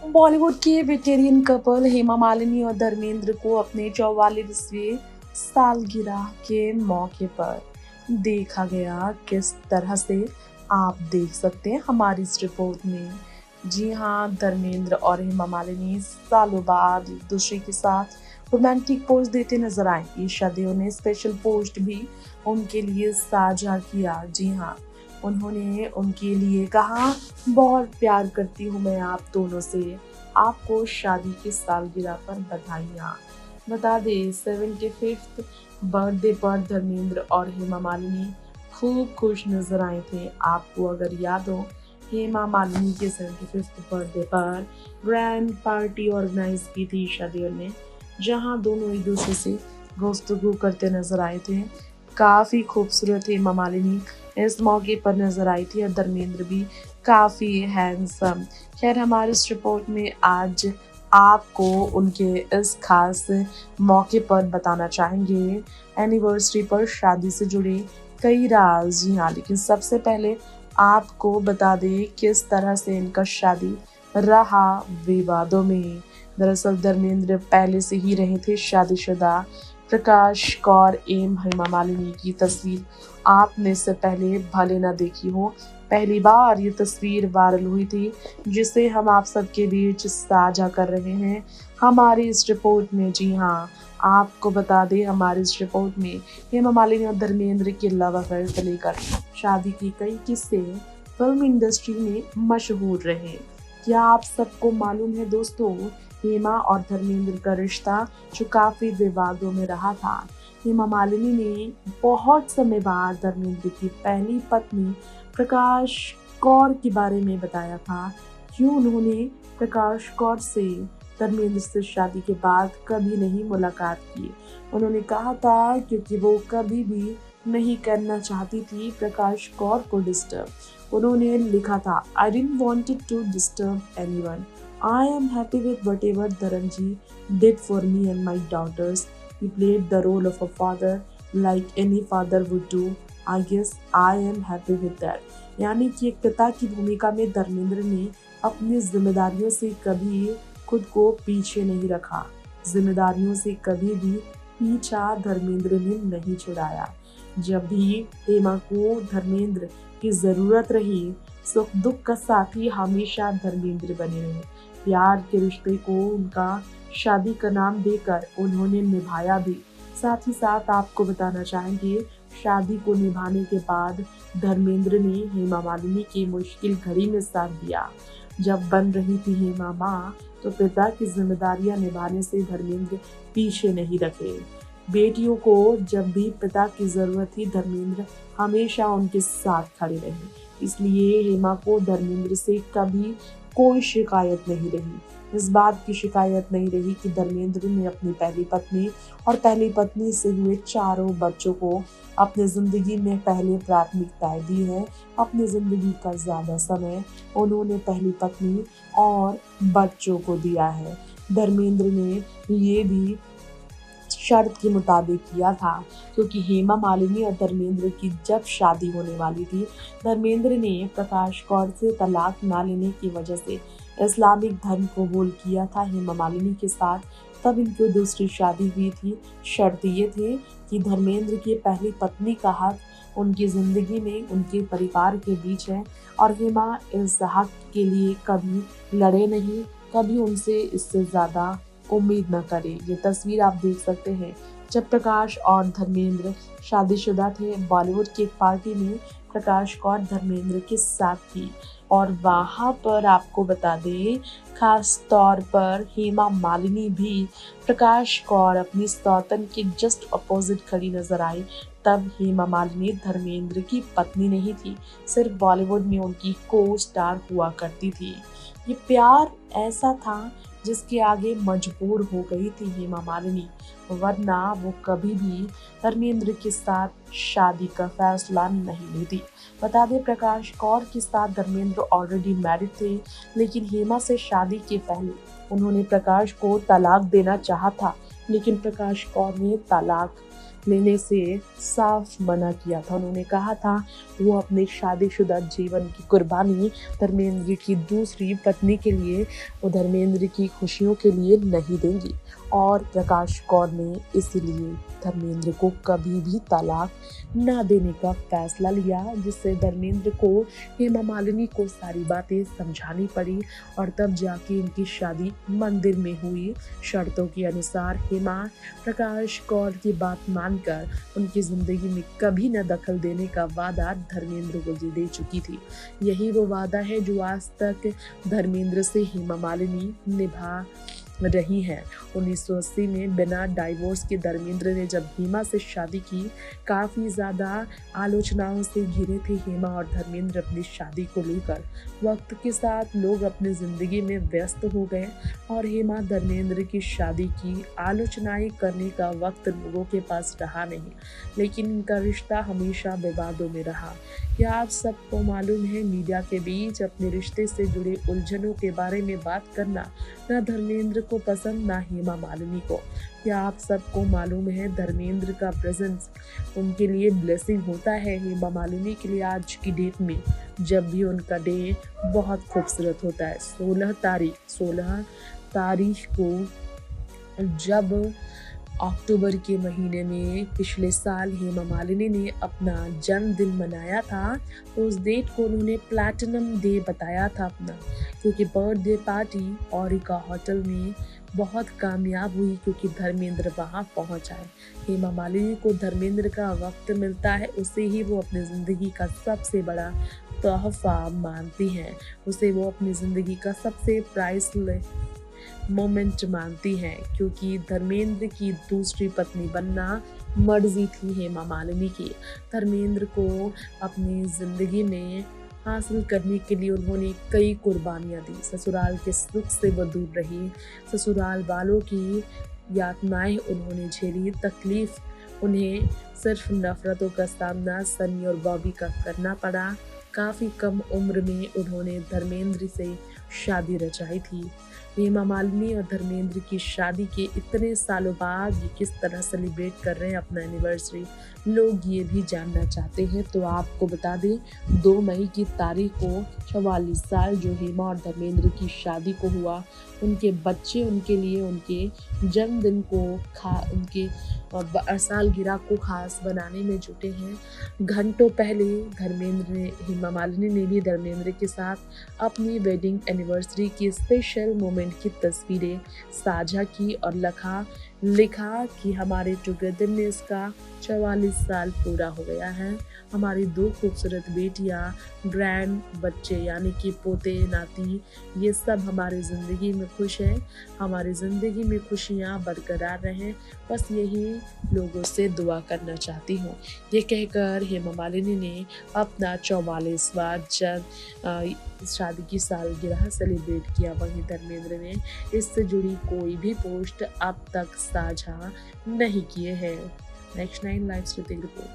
बॉलीवुड के veteran couple Hema Malini और धर्मेंद्र को अपने 44वें सालगिरह के मौके पर देखा गया। किस तरह से आप देख सकते हैं हमारी इस रिपोर्ट में। जी हाँ, धर्मेंद्र और हेमा मालिनी सालों बाद एक दूसरे के साथ रोमांटिक पोस्ट देते नजर आए। ईशा देओल ने स्पेशल पोस्ट भी उनके लिए साझा किया। जी हाँ, उन्होंने उनके लिए कहा, बहुत प्यार करती हूँ मैं आप दोनों से, आपको शादी की सालगिरह पर बधाइयाँ। बता दें, 75th बर्थडे पर धर्मेंद्र और हेमा मालिनी खूब खुश नजर आए थे। आपको अगर याद हो, हेमा मालिनी के 75th बर्थडे पर ग्रैंड पार्टी ऑर्गेनाइज की थी ईशा देओल ने, जहां दोनों एक दूसरे से गुफ्तगू करते नजर आए थे। काफी खूबसूरत हेमा मालिनी इस मौके पर नजर आई थी और धर्मेंद्र भी काफी हैंडसम। खैर, हमारी इस रिपोर्ट में आज आपको उनके इस खास मौके पर बताना चाहेंगे एनिवर्सरी पर शादी से जुड़े कई राज। जी हाँ, लेकिन सबसे पहले आपको बता दें किस तरह से इनका शादी रहा विवादों में। दरअसल धर्मेंद्र पहले से ही रहे थे शादीशुदा। प्रकाश कौर एवं हेमा मालिनी की तस्वीर आपने इससे पहले भले ना देखी हो। पहली बार ये तस्वीर वायरल हुई थी, जिसे हम आप सबके बीच साझा कर रहे हैं हमारी इस रिपोर्ट में। जी हाँ, आपको बता दें हमारी इस रिपोर्ट में हेमा मालिनी और धर्मेंद्र के लव अफेयर से लेकर शादी की कई किस्से फिल्म इंडस्ट्री में मशहूर रहे। क्या आप सबको मालूम है दोस्तों, हेमा और धर्मेंद्र का रिश्ता जो काफी विवादों में रहा था। हेमा मालिनी ने बहुत समय बाद धर्मेंद्र की पहली पत्नी प्रकाश कौर के बारे में बताया था क्यों उन्होंने प्रकाश कौर से धर्मेंद्र से शादी के बाद कभी नहीं मुलाकात की। उन्होंने कहा था क्योंकि वो कभी भी नहीं करना चाहती थी प्रकाश कौर को डिस्टर्ब। उन्होंने लिखा था, I didn't wanted to disturb anyone, I am happy with whatever Dharanji did for me and my daughters. He played the role of a father like any father would do. I guess I am happy with that. यानी कि एक पिता की भूमिका में धर्मेंद्र ने अपनी जिम्मेदारियों से कभी खुद को पीछे नहीं रखा। जिम्मेदारियों से कभी भी पीछा धर्मेंद्र ने नहीं छुड़ाया। जब भी हेमा को धर्मेंद्र की जरूरत रही, सुख दुख का साथी हमेशा धर्मेंद्र बने रहे। प्यार के रिश्ते को उनका शादी का नाम देकर उन्होंने निभाया भी। साथ ही साथ आपको बताना चाहेंगे, शादी को निभाने के बाद धर्मेंद्र ने हेमा मालिनी की मुश्किल घड़ी में साथ दिया। जब बन रही थी हेमा माँ, तो पिता की जिम्मेदारियां निभाने से धर्मेंद्र पीछे नहीं रखे। बेटियों को जब भी पिता की जरूरत थी, धर्मेंद्र हमेशा उनके साथ खड़े रहे। इसलिए हेमा को धर्मेंद्र से कभी कोई शिकायत नहीं रही। इस बात की शिकायत नहीं रही कि धर्मेंद्र ने अपनी पहली पत्नी और पहली पत्नी से हुए चारों बच्चों को अपनी जिंदगी में पहले प्राथमिकताएं दी है। अपनी जिंदगी का ज्यादा समय उन्होंने पहली पत्नी और बच्चों को दिया है। धर्मेंद्र ने ये भी शर्त के मुताबिक किया था, क्योंकि हेमा मालिनी और धर्मेंद्र की जब शादी होने वाली थी, धर्मेंद्र ने प्रकाश कौर से तलाक ना लेने की वजह से इस्लामिक धर्म कबूल किया था हेमा मालिनी के साथ। तब इनकी दूसरी शादी हुई थी। शर्त ये थे कि धर्मेंद्र की पहली पत्नी का हक उनकी जिंदगी में उनके परिवार के बीच है और हेमा इस हक के लिए कभी लड़े नहीं, कभी उनसे इससे ज्यादा उम्मीद न करे। ये तस्वीर आप देख सकते हैं जब प्रकाश और धर्मेंद्र शादीशुदा थे। बॉलीवुड की एक पार्टी में प्रकाश कौर धर्मेंद्र के साथ थी और वहां पर आपको बता दें, खास तौर पर हेमा मालिनी भी प्रकाश कौर अपनी सौतन के जस्ट अपोजिट खड़ी नजर आई। तब हेमा मालिनी धर्मेंद्र की पत्नी नहीं थी, सिर्फ बॉलीवुड में उनकी को स्टार हुआ करती थी। ये प्यार ऐसा था जिसके आगे मजबूर हो गई थी हेमा मालिनी, वरना वो कभी भी धर्मेंद्र के साथ शादी का फैसला नहीं लेती। बता दें, प्रकाश कौर के साथ धर्मेंद्र ऑलरेडी मैरिड थे, लेकिन हेमा से शादी के पहले उन्होंने प्रकाश को तलाक देना चाहा था, लेकिन प्रकाश कौर ने तलाक लेने से साफ मना किया था। उन्होंने कहा था वो अपने शादीशुदा जीवन की कुर्बानी धर्मेंद्र की दूसरी पत्नी के लिए, वो धर्मेंद्र की खुशियों के लिए नहीं देंगी। और प्रकाश कौर ने इसीलिए धर्मेंद्र को कभी भी तलाक ना देने का फैसला लिया, जिससे धर्मेंद्र को हेमा मालिनी को सारी बातें समझानी पड़ी और तब जाके इनकी शादी मंदिर में हुई। शर्तों के अनुसार हेमा प्रकाश कौर की बात मानकर उनकी जिंदगी में कभी न दखल देने का वादा धर्मेंद्र को दे चुकी थी। यही वो वादा है जो आज तक धर्मेंद्र से हेमा मालिनी निभा रही हैं। 1980 में बिना डाइवोर्स के धर्मेंद्र ने जब हेमा से शादी की, काफ़ी ज़्यादा आलोचनाओं से घिरे थे हेमा और धर्मेंद्र अपनी शादी को लेकर। वक्त के साथ लोग अपनी ज़िंदगी में व्यस्त हो गए और हेमा धर्मेंद्र की शादी की आलोचनाएं करने का वक्त लोगों के पास रहा नहीं, लेकिन इनका रिश्ता हमेशा विवादों में रहा। क्या आप सबको मालूम है, मीडिया के बीच अपने रिश्ते से जुड़े उलझनों के बारे में बात करना ना धर्मेंद्र को पसंद ना हेमा मालिनी को। क्या आप सबको मालूम है, धर्मेंद्र का प्रेजेंस उनके लिए ब्लेसिंग होता है हेमा मालिनी के लिए आज की डेट में, जब भी उनका डे बहुत खूबसूरत होता है। 16 तारीख को जब अक्टूबर के महीने में पिछले साल हेमा मालिनी ने अपना जन्मदिन मनाया था, तो उस डेट को उन्होंने प्लैटिनम डे बताया था अपना, क्योंकि बर्थडे पार्टी ओरिका होटल में बहुत कामयाब हुई क्योंकि धर्मेंद्र वहाँ पहुँच आए। हेमा मालिनी को धर्मेंद्र का वक्त मिलता है, उसे ही वो अपनी ज़िंदगी का सबसे बड़ा तोहफा मानती हैं, उसे वो अपनी ज़िंदगी का सबसे प्राइसलेस मोमेंट मानती हैं, क्योंकि धर्मेंद्र की दूसरी पत्नी बनना मर्जी थी हेमा मालिनी की। धर्मेंद्र को अपनी ज़िंदगी में हासिल करने के लिए उन्होंने कई कुर्बानियाँ दी। ससुराल के सुख से वो दूर रही, ससुराल वालों की यातनाएं उन्होंने झेली, तकलीफ उन्हें सिर्फ नफरतों का सामना सनी और बॉबी का करना पड़ा। काफ़ी कम उम्र में उन्होंने धर्मेंद्र से शादी रचाई थी। हेमा मालिनी और धर्मेंद्र की शादी के इतने सालों बाद ये किस तरह सेलिब्रेट कर रहे हैं अपना एनिवर्सरी, लोग ये भी जानना चाहते हैं। तो आपको बता दें, 2 मई की तारीख को 44 साल जो हेमा और धर्मेंद्र की शादी को हुआ, उनके बच्चे उनके लिए उनके जन्मदिन को उनके सालगिरह को खास बनाने में जुटे हैं। घंटों पहले हेमा मालिनी ने भी धर्मेंद्र के साथ अपनी वेडिंग एनिवर्सरी की स्पेशल मोमेंट की तस्वीरें साझा की और लिखा कि हमारे टुगेदरनेस का 44 साल पूरा हो गया है। हमारी 2 खूबसूरत बेटियां, ग्रैंड बच्चे यानी कि पोते नाती, ये सब हमारी ज़िंदगी में खुश हैं। हमारी ज़िंदगी में खुशियाँ बरकरार रहें, बस यही लोगों से दुआ करना चाहती हूँ। ये कहकर हेमा मालिनी ने अपना 44वां शादी की सालगिरह सेलिब्रेट किया। वहीं धर्मेंद्र ने इससे जुड़ी कोई भी पोस्ट अब तक साझा नहीं किए हैं। नेक्स्ट 9 लाइव से रिपोर्ट।